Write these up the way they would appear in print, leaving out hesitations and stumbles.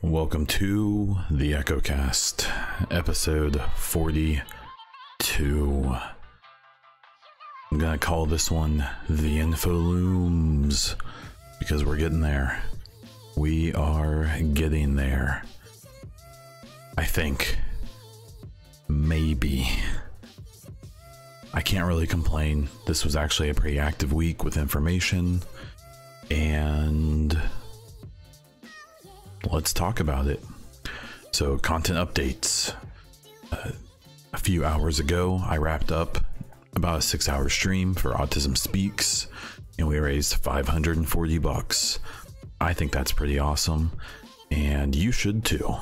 Welcome to the EchoCast, episode 42. I'm gonna call this one the Info Looms because we're getting there. We are getting there. I think. Maybe. I can't really complain. This was actually a pretty active week with information, and let's talk about it. So, content updates. A few hours ago, I wrapped up about a 6-hour stream for Autism Speaks, and we raised 540 bucks. I think that's pretty awesome, and you should too,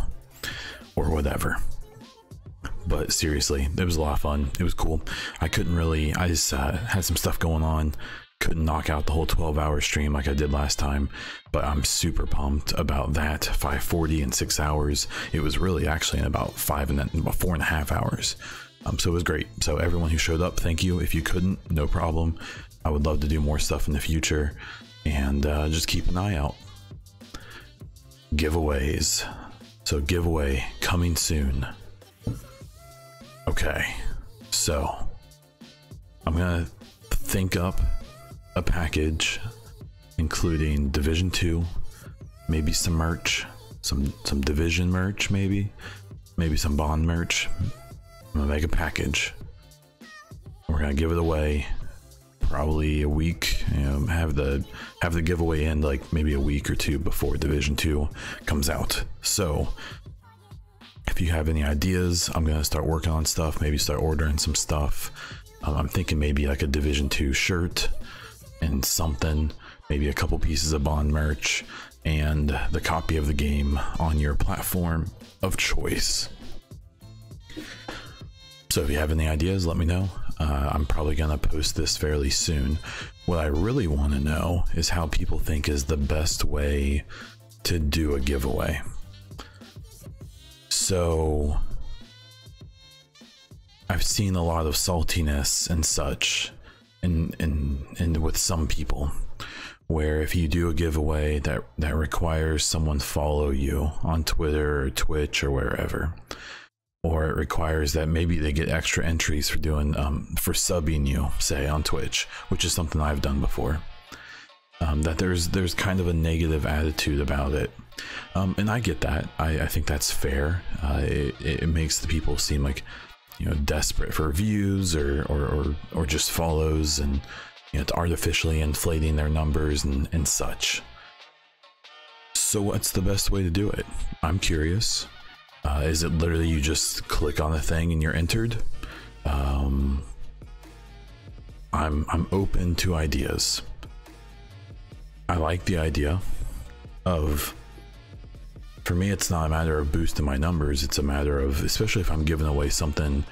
or whatever. But seriously, it was a lot of fun. It was cool. I just had some stuff going on. Couldn't knock out the whole 12-hour stream like I did last time, but I'm super pumped about that. 540 in 6 hours. It was really actually in about 4.5 hours. So it was great. So everyone who showed up, thank you. If you couldn't, no problem. I would love to do more stuff in the future, and just keep an eye out. Giveaways. So giveaway coming soon. Okay, so I'm gonna think up a package including Division 2, maybe some merch, some Division merch, maybe some Bond merch. I'm gonna make a package. We're gonna give it away probably a week, have the giveaway end like maybe a week or two before Division 2 comes out. So if you have any ideas, I'm gonna start working on stuff, maybe start ordering some stuff. I'm thinking maybe like a Division 2 shirt and something, maybe a couple pieces of Bond merch, and the copy of the game on your platform of choice. So if you have any ideas, let me know. I'm probably gonna post this fairly soon. What I really want to know is how people think is the best way to do a giveaway. So I've seen a lot of saltiness and such and with some people, where if you do a giveaway that requires someone follow you on Twitter or Twitch or wherever, or it requires that maybe they get extra entries for doing for subbing you, say on Twitch, which is something I've done before, that there's kind of a negative attitude about it. And I get that. I think that's fair. It makes the people seem like, desperate for views or just follows, and it's artificially inflating their numbers and such. So what's the best way to do it? I'm curious. Is it literally you just click on the thing and you're entered? I'm open to ideas. I like the idea of, for me, it's not a matter of boosting my numbers. It's a matter of, especially if I'm giving away something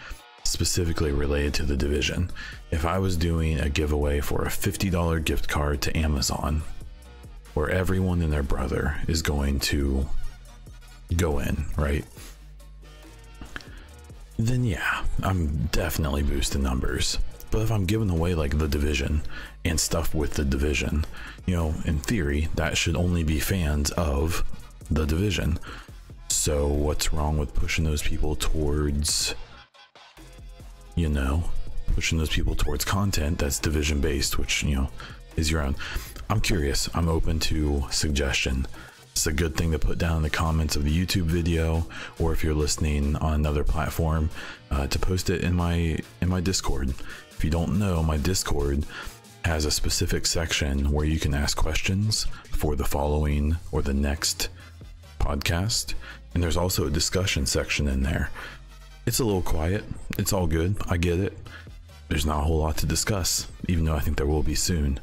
specifically related to the Division. If I was doing a giveaway for a $50 gift card to Amazon, where everyone and their brother is going to go in, right? Then yeah, I'm definitely boosting numbers. But if I'm giving away like the Division and stuff with the Division, in theory, that should only be fans of the Division. So what's wrong with pushing those people towards, pushing those people towards content that's Division based, which, is your own. I'm curious. I'm open to suggestion. It's a good thing to put down in the comments of the YouTube video, or if you're listening on another platform, to post it in my Discord. If you don't know, my Discord has a specific section where you can ask questions for the following or the next podcast, and there's also a discussion section in there. It's a little quiet. It's all good. I get it. There's not a whole lot to discuss, even though I think there will be soon.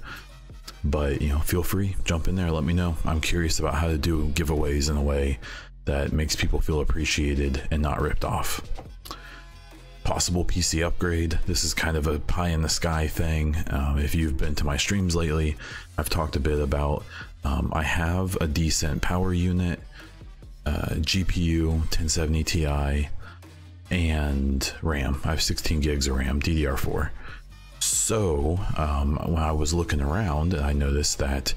But feel free, jump in there, let me know. I'm curious about how to do giveaways in a way that makes people feel appreciated and not ripped off. Possible PC upgrade. This is kind of a pie in the sky thing. If you've been to my streams lately, I've talked a bit about, I have a decent power unit, GPU, 1070 Ti, and RAM. I have 16 gigs of RAM, DDR4. So when I was looking around, I noticed that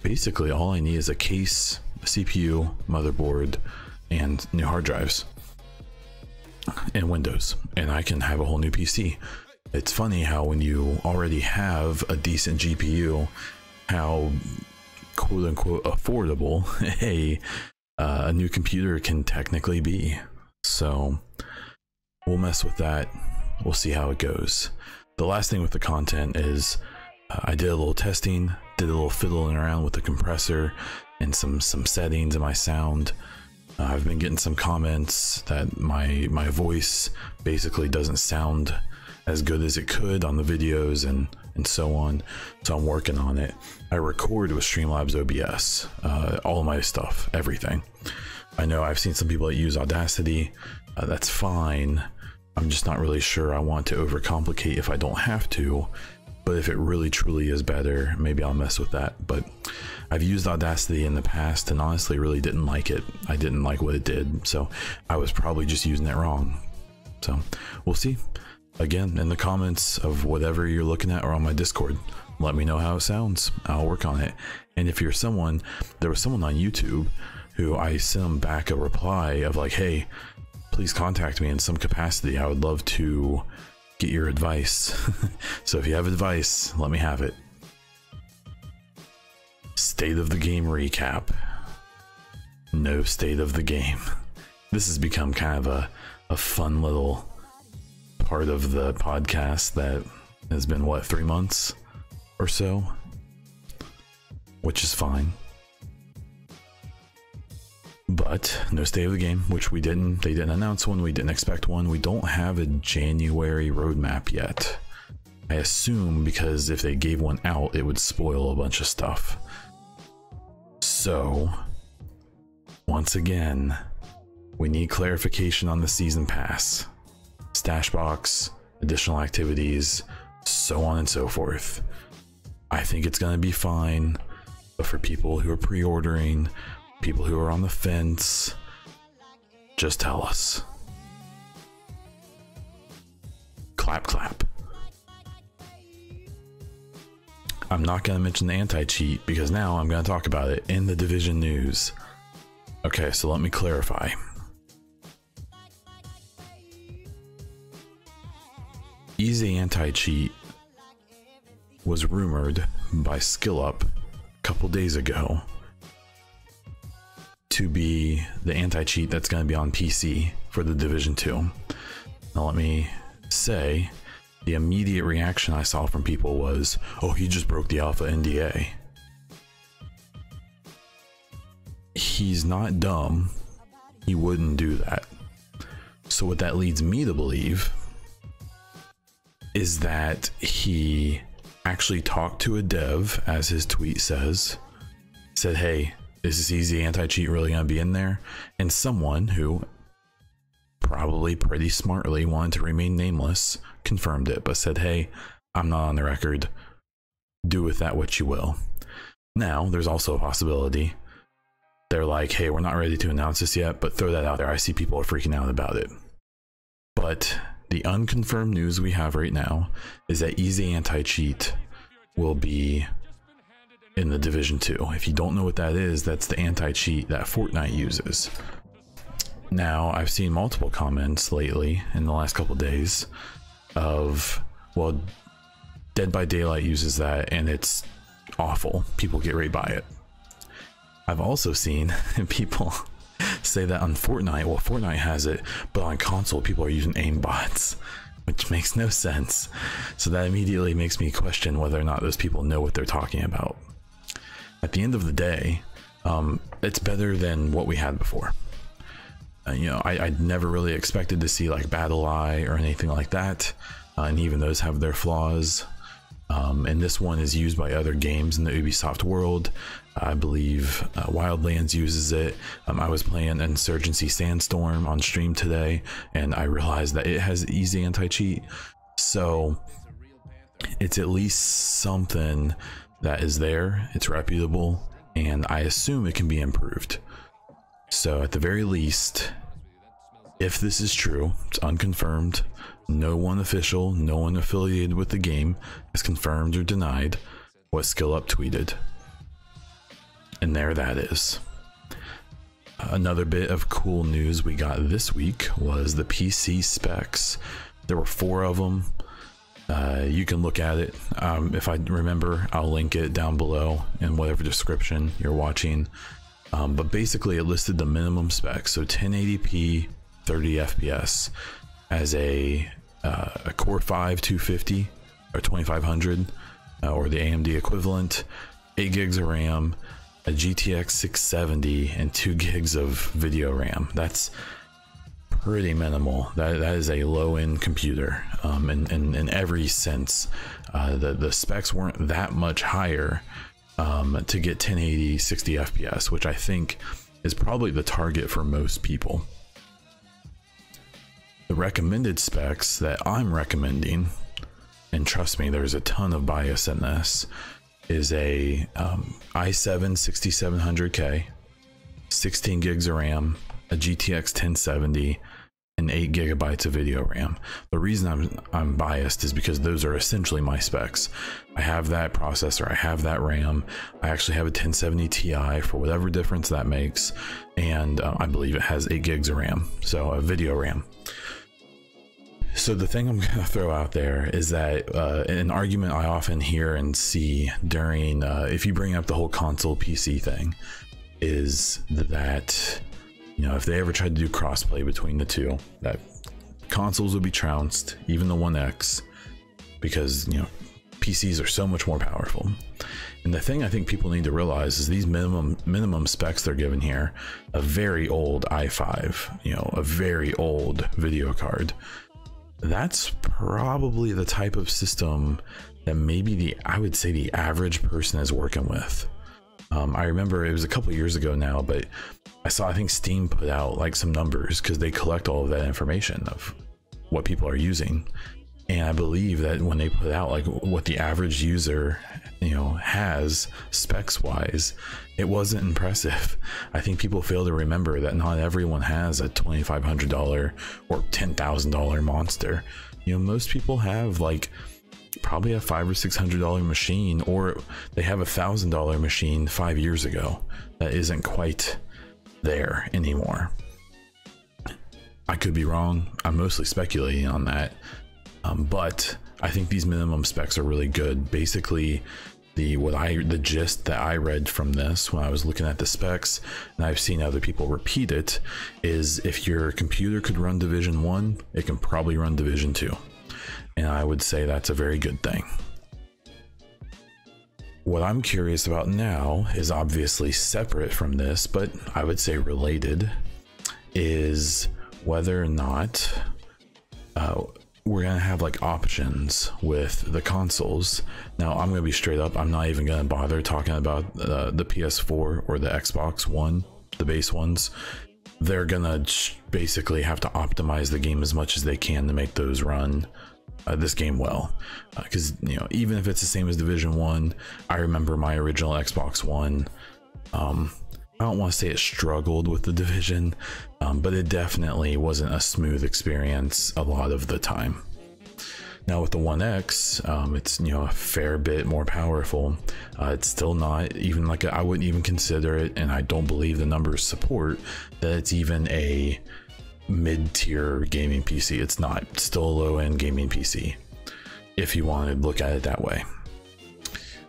basically all I need is a case CPU, motherboard, and new hard drives and Windows, and I can have a whole new PC. It's funny how when you already have a decent GPU, how quote unquote affordable a new computer can technically be. So we'll mess with that. We'll see how it goes. The last thing with the content is I did a little testing, did a little fiddling around with the compressor and some settings in my sound. I've been getting some comments that my voice basically doesn't sound as good as it could on the videos and so on. So I'm working on it. I record with Streamlabs OBS, all of my stuff, everything. I know I've seen some people that use Audacity. That's fine. I'm just not really sure I want to overcomplicate if I don't have to. But if it really truly is better, maybe I'll mess with that. But I've used Audacity in the past and honestly really didn't like it. I didn't like what it did, so I was probably just using it wrong. So we'll see. Again, in the comments of whatever you're looking at or on my Discord, let me know how it sounds. I'll work on it. And if you're someone, there was someone on YouTube who I sent them back a reply of like, hey, please contact me in some capacity. I would love to get your advice. So if you have advice, let me have it. State of the game recap. No state of the game. This has become kind of a fun little part of the podcast that has been, what, 3 months or so, which is fine. But no state of the game, which they didn't announce one, we didn't expect one. We don't have a January roadmap yet. I assume because if they gave one out, it would spoil a bunch of stuff. So once again, we need clarification on the season pass, stash box, additional activities, so on and so forth. I think it's going to be fine, but for people who are pre-ordering, people who are on the fence, just tell us. Clap, clap. I'm not going to mention the anti-cheat because now I'm going to talk about it in the Division news. Okay, so let me clarify. Easy anti-cheat was rumored by SkillUp a couple days ago to be the anti-cheat that's going to be on PC for the Division 2. Now let me say, the immediate reaction I saw from people was, oh, he just broke the alpha NDA. He's not dumb. He wouldn't do that. So what that leads me to believe is that he actually talked to a dev, as his tweet says, said, hey, is this easy anti-cheat really going to be in there? And someone who probably pretty smartly wanted to remain nameless confirmed it, but said, hey, I'm not on the record. Do with that what you will. Now, there's also a possibility they're like, hey, we're not ready to announce this yet, but throw that out there. I see people are freaking out about it. But the unconfirmed news we have right now is that Easy Anti-Cheat will be in the Division 2. If you don't know what that is, that's the anti-cheat that Fortnite uses. Now, I've seen multiple comments lately in the last couple days of, well, Dead by Daylight uses that and it's awful. People get right by it. I've also seen people say that on Fortnite, well, Fortnite has it, but on console, people are using aimbots, which makes no sense. So that immediately makes me question whether or not those people know what they're talking about. At the end of the day, it's better than what we had before. You know, I never really expected to see like Battle Eye or anything like that, and even those have their flaws. And this one is used by other games in the Ubisoft world. I believe Wildlands uses it. I was playing Insurgency Sandstorm on stream today, and I realized that it has easy anti-cheat. So it's at least something that is there. It's reputable, and I assume it can be improved. So at the very least, if this is true, it's unconfirmed. No one official, no one affiliated with the game has confirmed or denied what SkillUp tweeted. And there that is. Another bit of cool news we got this week was the PC specs. There were 4 of them. You can look at it. If I remember, I'll link it down below in whatever description you're watching. But basically it listed the minimum specs. So 1080p, 30 FPS as a Core 5 250 or 2500 or the AMD equivalent, 8 gigs of RAM, a GTX 670, and 2 gigs of video RAM. That's pretty minimal. That is a low-end computer in every sense. The specs weren't that much higher to get 1080 60 FPS, which I think is probably the target for most people. The recommended specs that I'm recommending, and trust me, there's a ton of bias in this, is a i7 6700K, 16 gigs of RAM, a GTX 1070, and 8 gigabytes of video RAM. The reason I'm biased is because those are essentially my specs. I have that processor, I have that RAM, I actually have a 1070 Ti for whatever difference that makes, and I believe it has 8 gigs of RAM, so a video RAM. So the thing I'm going to throw out there is that an argument I often hear and see during, if you bring up the whole console PC thing, is that, you know, if they ever tried to do crossplay between the two, that consoles would be trounced, even the One X, because, you know, PCs are so much more powerful. And the thing I think people need to realize is these minimum specs they're given here, a very old i5, you know, a very old video card. That's probably the type of system that maybe I would say the average person is working with. I remember it was a couple years ago now, but I think Steam put out like some numbers because they collect all of that information of what people are using. And I believe that when they put out like what the average user, you know, has specs wise, it wasn't impressive. I think people fail to remember that not everyone has a $2,500 or $10,000 monster. You know, most people have like probably a $500 or $600 machine, or they have a $1,000 machine 5 years ago that isn't quite there anymore. I could be wrong. I'm mostly speculating on that. But I think these minimum specs are really good. Basically, the gist that I read from this when I was looking at the specs, and I've seen other people repeat it, is if your computer could run Division 1, it can probably run Division 2. And I would say that's a very good thing. What I'm curious about now is obviously separate from this, but I would say related, is whether or not we're gonna have like options with the consoles. Now I'm gonna be straight up, I'm not even gonna bother talking about the PS4 or the Xbox One, the base ones. They're gonna basically have to optimize the game as much as they can to make those run this game well, because you know, even if it's the same as Division 1, I remember my original Xbox One, I don't want to say it struggled with the Division, but it definitely wasn't a smooth experience a lot of the time. Now with the One X, it's, you know, a fair bit more powerful. It's still not even like I wouldn't even consider it, and I don't believe the numbers support that it's even a mid-tier gaming PC. It's not. It's still a low-end gaming PC, if you want to look at it that way.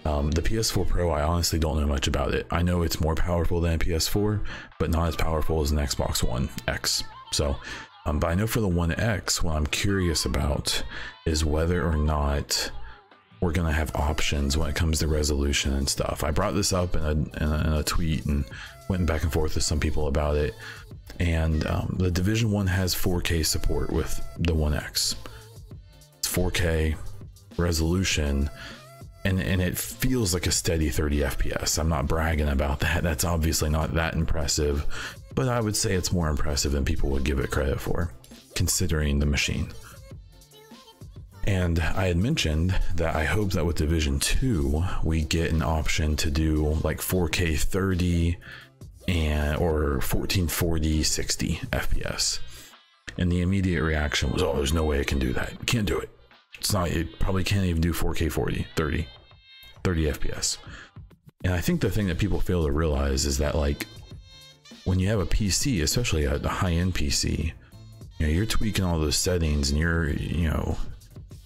The PS4 Pro, I honestly don't know much about it. I know it's more powerful than a PS4, but not as powerful as an Xbox One X. So, but I know for the One X, what I'm curious about is whether or not we're gonna have options when it comes to resolution and stuff. I brought this up in a tweet and went back and forth with some people about it. And the Division 1 has 4K support with the One X. It's 4K resolution. And it feels like a steady 30 FPS. I'm not bragging about that. That's obviously not that impressive, but I would say it's more impressive than people would give it credit for, considering the machine. And I had mentioned that I hope that with Division 2, we get an option to do like 4K 30 or 1440 60 FPS. And the immediate reaction was, oh, there's no way it can do that. It can't do it. It's not, it probably can't even do 4K 40, 30 FPS. And I think the thing that people fail to realize is that, like, when you have a PC, especially a high-end PC, you know, you're tweaking all those settings, and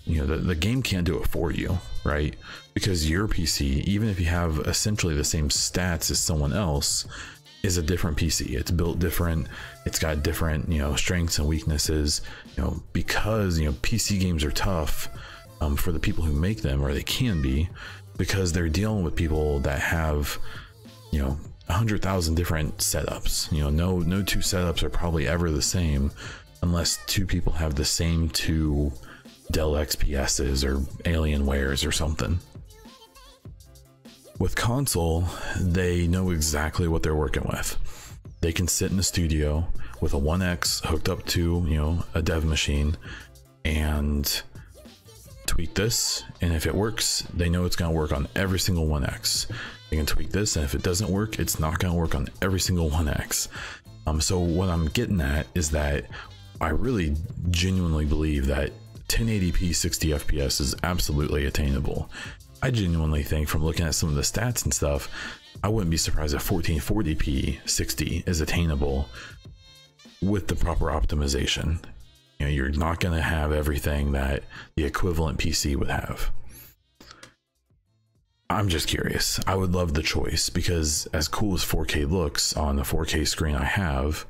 the game can't do it for you, right? Because your PC, even if you have essentially the same stats as someone else, is a different PC. It's built different. It's got different, strengths and weaknesses, because, PC games are tough for the people who make them, or they can be, because they're dealing with people that have, 100,000 different setups. No two setups are probably ever the same unless two people have the same two Dell XPSs or Alienwares or something. With console, they know exactly what they're working with. They can sit in the studio with a 1X hooked up to, a dev machine and tweak this. And if it works, they know it's going to work on every single 1X. They can tweak this, and if it doesn't work, it's not going to work on every single 1X. So what I'm getting at is that I really genuinely believe that 1080p 60 FPS is absolutely attainable. I genuinely think, from looking at some of the stats and stuff, I wouldn't be surprised if 1440p 60 is attainable with the proper optimization. You're not going to have everything that the equivalent PC would have. I'm just curious. I would love the choice, because as cool as 4K looks on the 4K screen I have,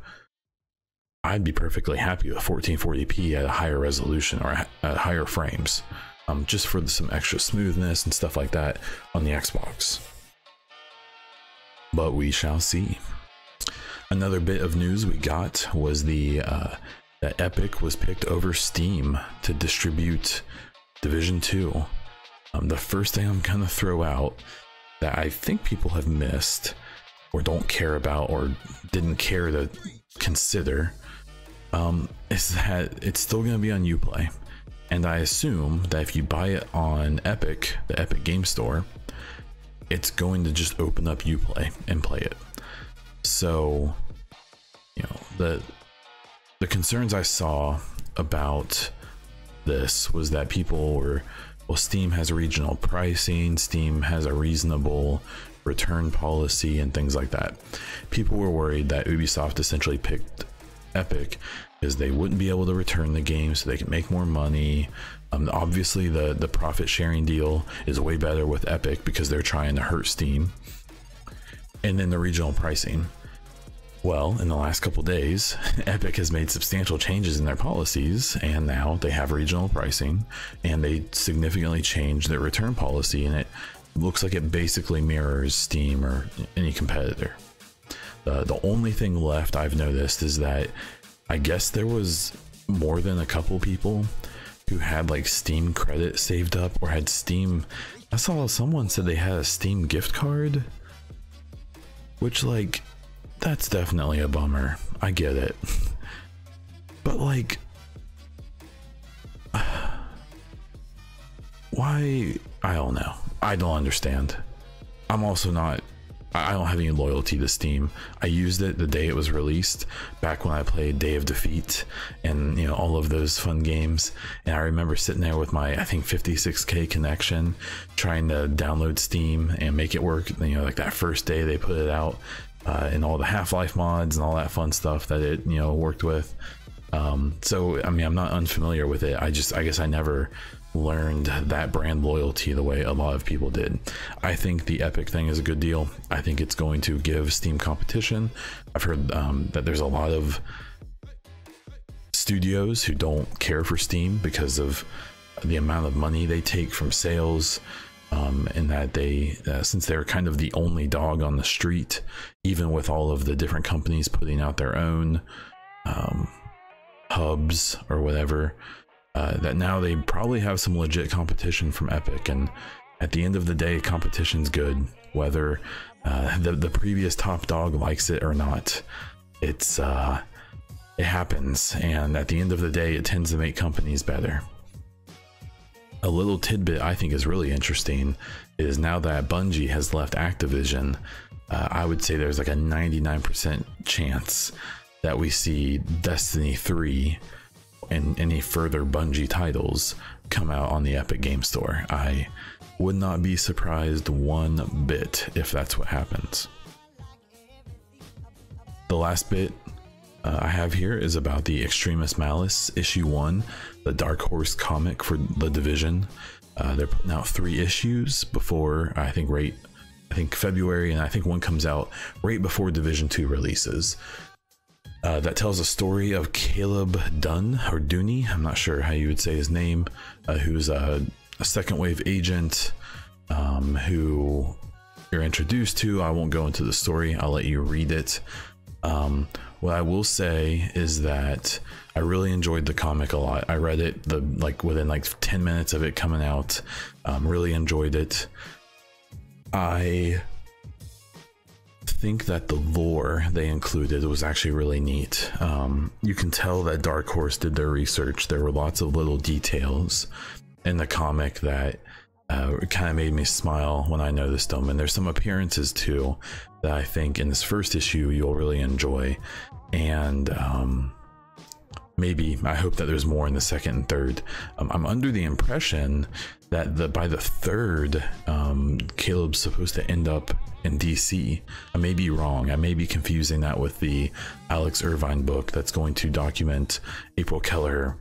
I'd be perfectly happy with 1440p at a higher resolution or at higher frames. Just for some extra smoothness and stuff like that on the Xbox. But we shall see. Another bit of news we got was that Epic was picked over Steam to distribute Division 2. The first thing I'm gonna throw out that I think people have missed or don't care about or didn't care to consider is that it's still gonna be on Uplay. And I assume that if you buy it on Epic, the Epic Game Store, it's going to just open up Uplay and play it. So, the concerns I saw about this was that people were, well, Steam has regional pricing, Steam has a reasonable return policy and things like that. People were worried that Ubisoft essentially picked Epic because they wouldn't be able to return the game so they can make more money. Obviously the profit sharing deal is way better with Epic because they're trying to hurt Steam. And then the regional pricing. Well, in the last couple days, Epic has made substantial changes in their policies, and now they have regional pricing, and they significantly changed their return policy, and it looks like it basically mirrors Steam or any competitor. The only thing left I've noticed is that I guess there was more than a couple people who had like Steam credit saved up or had Steam. I saw someone said they had a Steam gift card, which, like, that's definitely a bummer. I get it. But like, why? I don't know. I don't understand. I'm also not, I don't have any loyalty to Steam. I used it the day it was released, back when I played Day of Defeat and, all of those fun games. And I remember sitting there with my, I think, 56K connection, trying to download Steam and make it work. Like that first day they put it out, and all the Half-Life mods and all that fun stuff that it, worked with. So, I mean, I'm not unfamiliar with it. I guess I never learned that brand loyalty the way a lot of people did. I think the Epic thing is a good deal. I think it's going to give Steam competition. I've heard that there's a lot of studios who don't care for Steam because of the amount of money they take from sales, and that they, since they're kind of the only dog on the street, even with all of the different companies putting out their own hubs or whatever, that now they probably have some legit competition from Epic. And at the end of the day, competition's good, whether the previous top dog likes it or not. It happens, and at the end of the day, it tends to make companies better. A little tidbit I think is really interesting is, now that Bungie has left Activision, I would say there's like a 99% chance that we see Destiny 3 and any further Bungie titles come out on the Epic Game Store. I would not be surprised one bit if that's what happens. The last bit I have here is about the Extremis Malice issue 1, the Dark Horse comic for the Division. They're putting out 3 issues before I think February, and I think one comes out right before Division 2 releases. That tells a story of Caleb Dunn, or Dooney, I'm not sure how you would say his name, who's a second wave agent who you're introduced to. I won't go into the story, I'll let you read it. What I will say is that I really enjoyed the comic a lot. I read it within 10 minutes of it coming out. Really enjoyed it. I think that the lore they included was actually really neat. You can tell that Dark Horse did their research. There were lots of little details in the comic that kind of made me smile when I noticed them, and there's some appearances too that I think in this first issue you'll really enjoy, and maybe I hope that there's more in the second and third. I'm under the impression that by the third, Caleb's supposed to end up in DC. I may be wrong. I may be confusing that with the Alex Irvine book that's going to document April Keller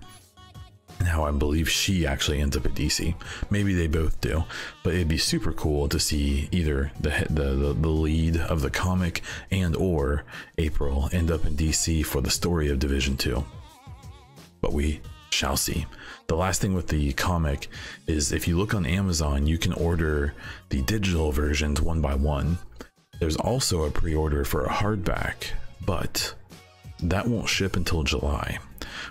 and how I believe she actually ends up at DC. Maybe they both do, but it'd be super cool to see either the lead of the comic and or April end up in DC for the story of Division 2. But we shall see. The last thing with the comic is if you look on Amazon, you can order the digital versions one by one. There's also a pre-order for a hardback, but that won't ship until July.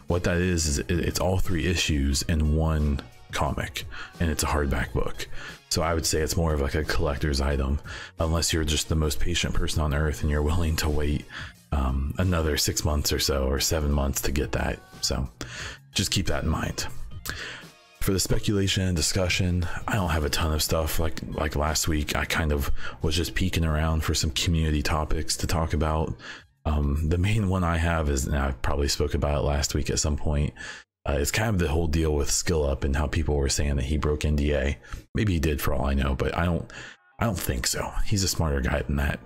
What that is it's all 3 issues in one comic, and it's a hardback book. So I would say it's more of like a collector's item, unless you're just the most patient person on earth and you're willing to wait another 6 months or so, or 7 months to get that. So just keep that in mind. For the speculation and discussion, I don't have a ton of stuff. Like last week, I kind of was just peeking around for some community topics to talk about. The main one I have is, and I probably spoke about it last week at some point, it's kind of the whole deal with Skill Up and how people were saying that he broke NDA. Maybe he did for all I know, but I don't think so. He's a smarter guy than that.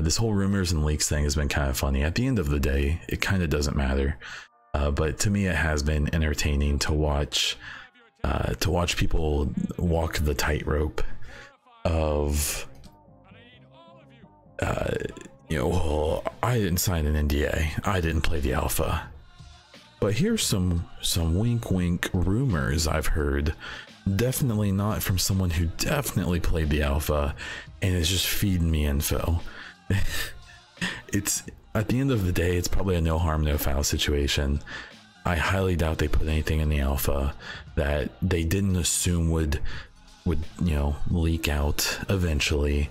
This whole rumors and leaks thing has been kind of funny. At the end of the day, it kind of doesn't matter. But to me, it has been entertaining to watch people walk the tightrope of, well, I didn't sign an NDA. I didn't play the alpha. But here's some wink wink rumors I've heard. Definitely not from someone who definitely played the alpha and is just feeding me info. It's, at the end of the day, it's probably a no harm, no foul situation. I highly doubt they put anything in the alpha that they didn't assume would leak out eventually.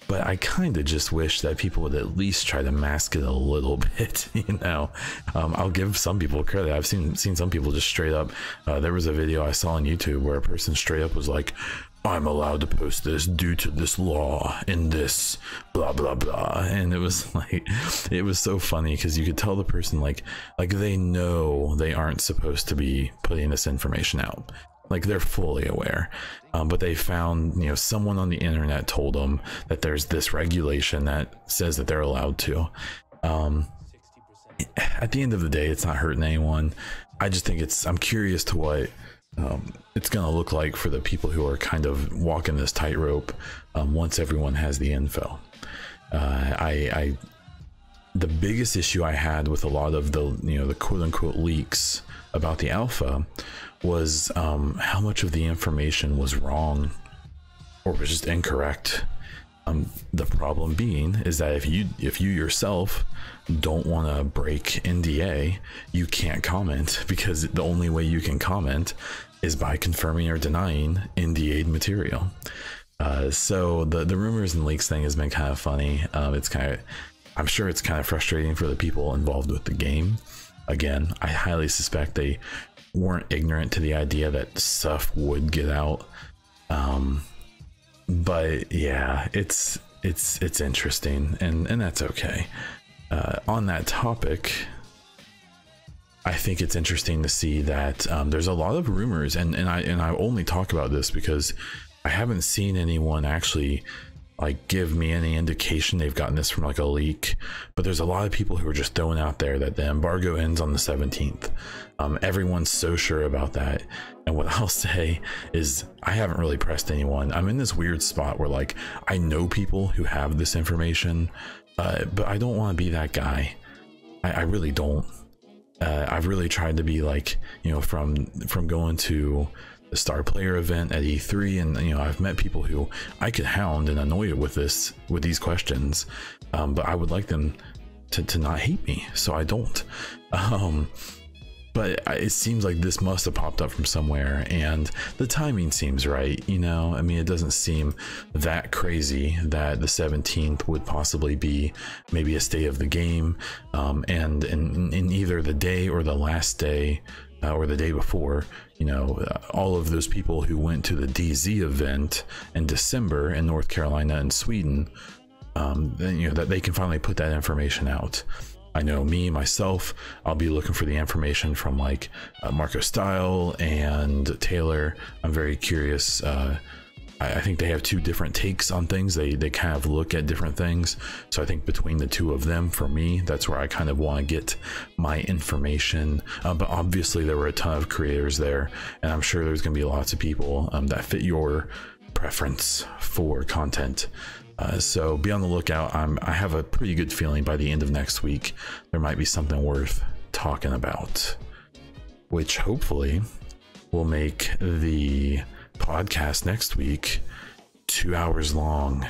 But I kind of just wish that people would at least try to mask it a little bit, I'll give some people credit. I've seen some people just straight up, there was a video I saw on YouTube where a person straight up was like, I'm allowed to post this due to this law in this blah blah blah, and it was like, it was so funny because you could tell the person like they know they aren't supposed to be putting this information out. Like, they're fully aware, but they found, someone on the internet told them that there's this regulation that says that they're allowed to. At the end of the day, it's not hurting anyone. I just think I'm curious to what it's gonna look like for the people who are kind of walking this tightrope once everyone has the info. The biggest issue I had with a lot of the quote-unquote leaks about the alpha was how much of the information was wrong or was just incorrect. The problem being is that if you yourself don't want to break NDA, you can't comment, because the only way you can comment is by confirming or denying NDA'd material. So the rumors and leaks thing has been kind of funny. I'm sure it's kind of frustrating for the people involved with the game. Again, I highly suspect they weren't ignorant to the idea that stuff would get out. But yeah, it's interesting, and that's okay. On that topic, I think it's interesting to see that there's a lot of rumors, and I only talk about this because I haven't seen anyone actually like give me any indication they've gotten this from like a leak, but there's a lot of people who are just throwing out there that the embargo ends on the 17th. Everyone's so sure about that. And what I'll say is I haven't really pressed anyone. I'm in this weird spot where like I know people who have this information, but I don't want to be that guy. I really don't. I've really tried to be like, you know, from going to the Star Player event at E3, and you know, I've met people who I could hound and annoy with these questions, but I would like them to not hate me, so I don't. But it seems like this must have popped up from somewhere, and the timing seems right, you know. I mean, it doesn't seem that crazy that the 17th would possibly be maybe a state of the game, and in either the day or the last day, or the day before, you know, all of those people who went to the DZ event in December in North Carolina and Sweden, then, you know, that they can finally put that information out. I know myself, I'll be looking for the information from like Marco Style and Taylor. I'm very curious. I think they have two different takes on things. They kind of look at different things. So I think between the two of them, for me, that's where I kind of want to get my information. But obviously there were a ton of creators there, and I'm sure there's going to be lots of people that fit your preference for content. So be on the lookout. I have a pretty good feeling by the end of next week, there might be something worth talking about, which hopefully will make the podcast next week 2 hours long.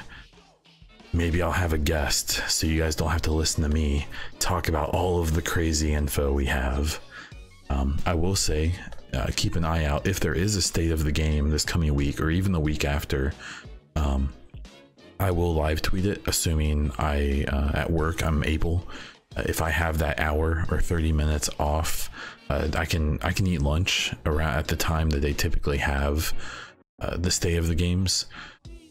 Maybe I'll have a guest so you guys don't have to listen to me talk about all of the crazy info we have. I will say, keep an eye out if there is a state of the game this coming week or even the week after. I will live tweet it, assuming at work I'm able. If I have that hour or 30 minutes off, I can eat lunch around at the time that they typically have the state of the games,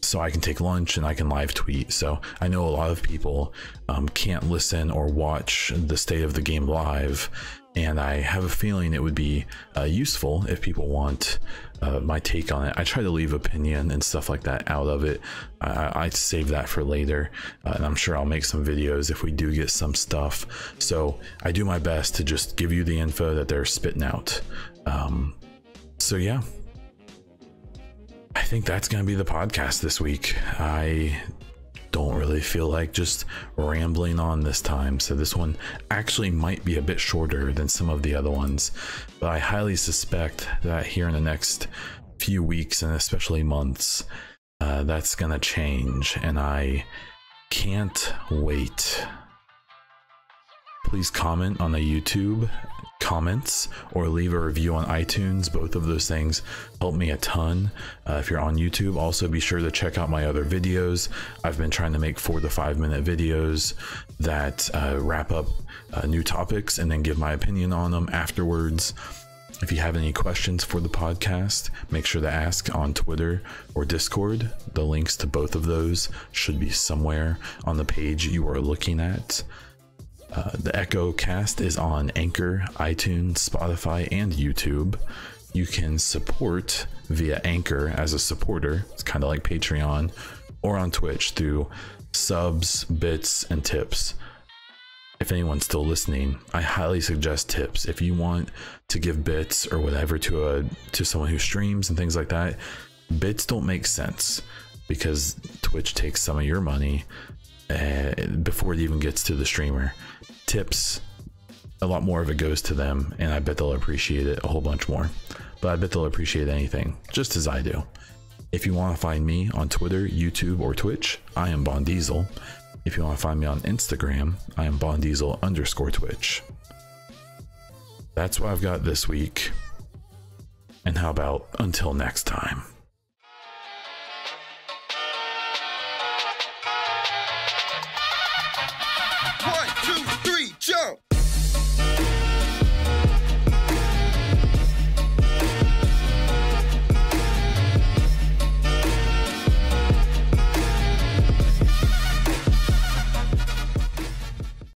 so I can take lunch and I can live tweet. So I know a lot of people can't listen or watch the state of the game live, and I have a feeling it would be useful if people want my take on it. I try to leave opinion and stuff like that out of it. I save that for later, and I'm sure I'll make some videos if we do get some stuff. So I do my best to just give you the info that they're spitting out. So yeah, I think that's going to be the podcast this week. I don't really feel like just rambling on this time, so this one actually might be a bit shorter than some of the other ones, but I highly suspect that here in the next few weeks and especially months, that's gonna change, and I can't wait. Please comment on the YouTube comments or leave a review on iTunes. Both of those things help me a ton. If you're on YouTube, also be sure to check out my other videos. I've been trying to make 4 to 5 minute videos that wrap up new topics and then give my opinion on them afterwards. If you have any questions for the podcast, make sure to ask on Twitter or Discord. The links to both of those should be somewhere on the page you are looking at. The Echo Cast is on Anchor, iTunes, Spotify, and YouTube. You can support via Anchor as a supporter. It's kind of like Patreon, or on Twitch through subs, bits, and tips. If anyone's still listening, I highly suggest tips. If you want to give bits or whatever to someone who streams and things like that, bits don't make sense because Twitch takes some of your money before it even gets to the streamer. Tips, a lot more of it goes to them, and I bet they'll appreciate it a whole bunch more. But I bet they'll appreciate anything, just as I do. If you want to find me on Twitter, YouTube, or Twitch, I am Bondiesel. If you want to find me on Instagram, I am Bondiesel_Twitch. That's what I've got this week. And how about until next time?